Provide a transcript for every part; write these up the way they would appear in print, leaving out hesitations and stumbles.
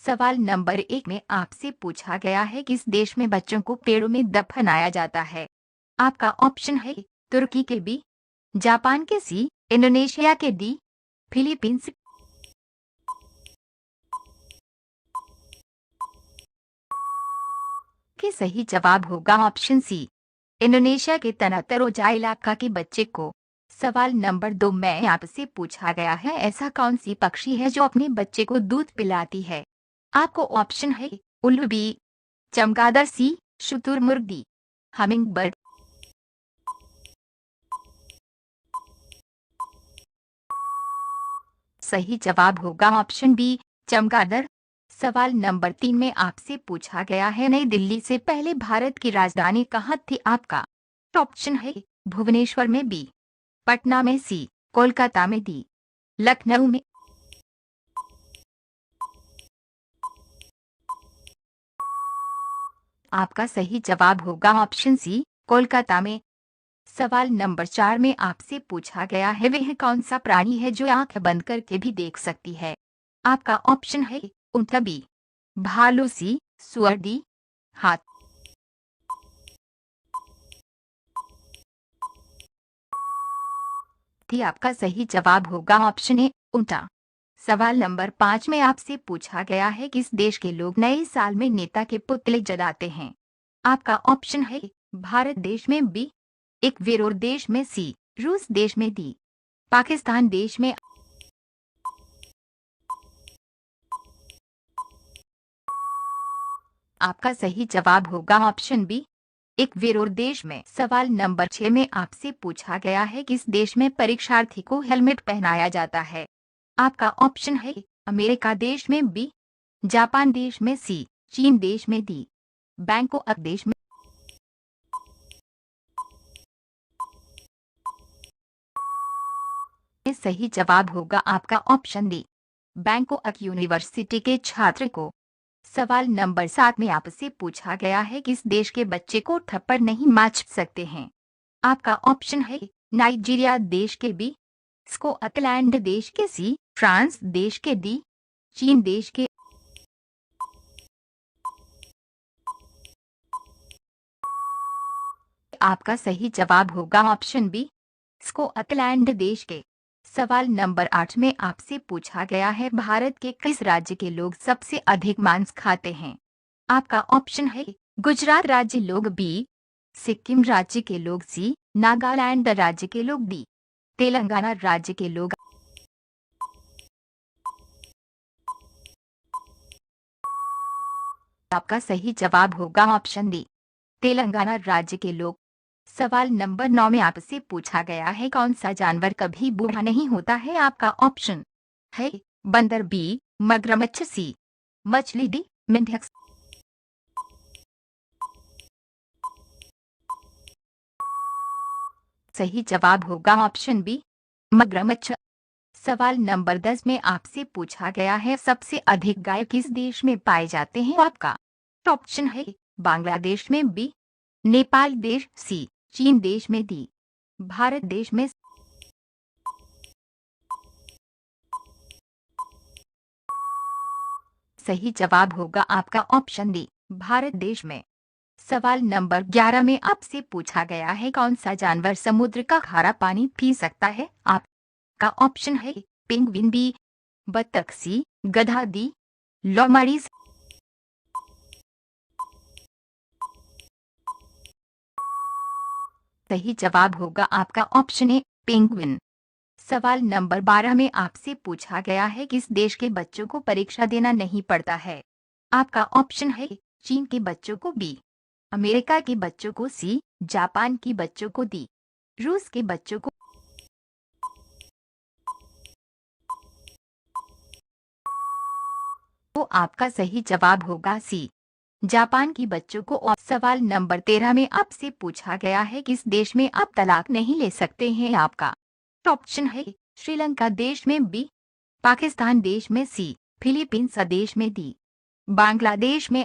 सवाल नंबर 1 में आपसे पूछा गया है किस देश में बच्चों को पेड़ों में दफनाया जाता है। आपका ऑप्शन है तुर्की के बी, जापान के सी, इंडोनेशिया के डी, फिलीपींस के। सही जवाब होगा ऑप्शन सी, इंडोनेशिया के तनातरोजा इलाका के बच्चे को। सवाल नंबर 2 में आपसे पूछा गया है ऐसा कौन सी पक्षी है जो अपने बच्चे को दूध पिलाती है। आपको ऑप्शन है उल्लू बी, चमगादड़ सी, शुतुरमुर्ग डी, हमिंग बर्ड। सही जवाब होगा ऑप्शन बी, चमगादड़। सवाल नंबर 3 में आपसे पूछा गया है नई दिल्ली से पहले भारत की राजधानी कहाँ थी। आपका ऑप्शन है भुवनेश्वर में बी, पटना में सी, कोलकाता में डी, लखनऊ में। आपका सही जवाब होगा ऑप्शन सी, कोलकाता में। सवाल नंबर 4 में आपसे पूछा गया है वह कौन सा प्राणी है जो आंख बंद करके भी देख सकती है। आपका ऑप्शन है ऊंट बी, भालू सी, सुअर डी, हाथी। आपका सही जवाब होगा ऑप्शन ए, ऊंटा। सवाल नंबर 5 में आपसे पूछा गया है किस देश के लोग नए साल में नेता के पुतले जलाते हैं। आपका ऑप्शन है भारत देश में बी, इक्वेडोर देश में सी, रूस देश में डी, पाकिस्तान देश में। आपका सही जवाब होगा ऑप्शन बी, इक्वेडोर देश में। सवाल नंबर 6 में आपसे पूछा गया है किस देश में परीक्षार्थी को हेलमेट पहनाया जाता है। आपका ऑप्शन है अमेरिका देश में बी, जापान देश में सी, चीन देश में डी, बैंकॉक देश में। सही जवाब होगा आपका ऑप्शन डी, बैंकॉक यूनिवर्सिटी के छात्र को। सवाल नंबर 7 में आपसे पूछा गया है किस देश के बच्चे को थप्पड़ नहीं मार सकते हैं। आपका ऑप्शन है नाइजीरिया देश के बी, स्कॉटलैंड देश के सी, फ्रांस देश के डी, चीन देश के। आपका सही जवाब होगा ऑप्शन बी, स्कॉटलैंड देश के। सवाल नंबर 8 में आपसे पूछा गया है भारत के किस राज्य के लोग सबसे अधिक मांस खाते हैं। आपका ऑप्शन है गुजरात राज्य लोग बी, सिक्किम राज्य के लोग सी, नागालैंड राज्य के लोग डी, तेलंगाना राज्य के लोग। आपका सही जवाब होगा ऑप्शन डी, तेलंगाना राज्य के लोग। सवाल नंबर 9 में आपसे पूछा गया है कौन सा जानवर कभी बूढ़ा नहीं होता है। आपका ऑप्शन है बंदर बी, मगरमच्छ सी, मछली डी, मेंढक। सही जवाब होगा ऑप्शन बी, मगरमच्छ। सवाल नंबर 10 में आपसे पूछा गया है सबसे अधिक गाय किस देश में पाए जाते हैं। आपका ऑप्शन है बांग्लादेश में बी, नेपाल देश सी, चीन देश में डी, भारत देश में। सही जवाब होगा आपका ऑप्शन डी, भारत देश में। सवाल नंबर 11 में आपसे पूछा गया है कौन सा जानवर समुद्र का खारा पानी पी सकता है। आपका ऑप्शन है पेंगुइन बी, बत्तख सी, गधा डी, लोमड़ीज। सही जवाब होगा आपका ऑप्शन ए, पेंगुइन। सवाल नंबर 12 में आपसे पूछा गया है किस देश के बच्चों को परीक्षा देना नहीं पड़ता है। आपका ऑप्शन है चीन के बच्चों को बी, अमेरिका के बच्चों को सी, जापान के बच्चों को डी, रूस के बच्चों को। तो आपका सही जवाब होगा सी, जापान की बच्चों को। और सवाल नंबर 13 में आपसे पूछा गया है किस देश में आप तलाक नहीं ले सकते हैं। आपका ऑप्शन है श्रीलंका देश में बी, पाकिस्तान देश में सी, फिलीपींस देश में डी, बांग्लादेश में।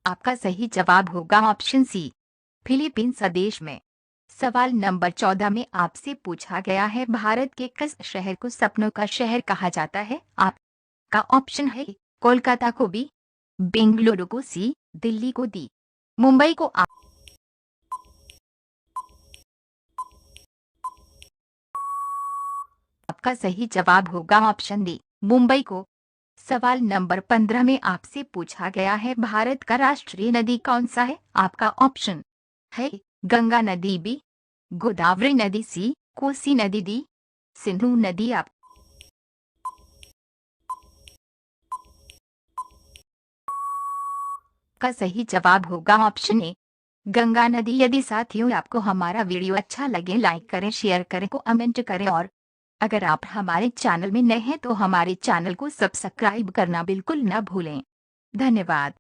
आपका सही जवाब होगा ऑप्शन सी, फिलीपींस देश में। सवाल नंबर 14 में आपसे पूछा गया है, भारत के किस शहर को सपनों का शहर कहा जाता है? आपका ऑप्शन है कोलकाता को बी, बेंगलुरु को सी, दिल्ली को डी, मुंबई को। आपका सही जवाब होगा ऑप्शन डी, मुंबई को। सवाल नंबर 15 में आपसे पूछा गया है, भारत का राष्ट्रीय नदी कौन सा है? आपका ऑप्शन है गंगा नदी बी, गोदावरी नदी सी, कोसी नदी डी, सिंधु नदी। आपका सही जवाब होगा ऑप्शन ए, गंगा नदी। यदि साथियों आपको हमारा वीडियो अच्छा लगे, लाइक करें, शेयर करें, कमेंट करें, और अगर आप हमारे चैनल में नए हैं तो हमारे चैनल को सब्सक्राइब करना बिल्कुल न भूलें। धन्यवाद।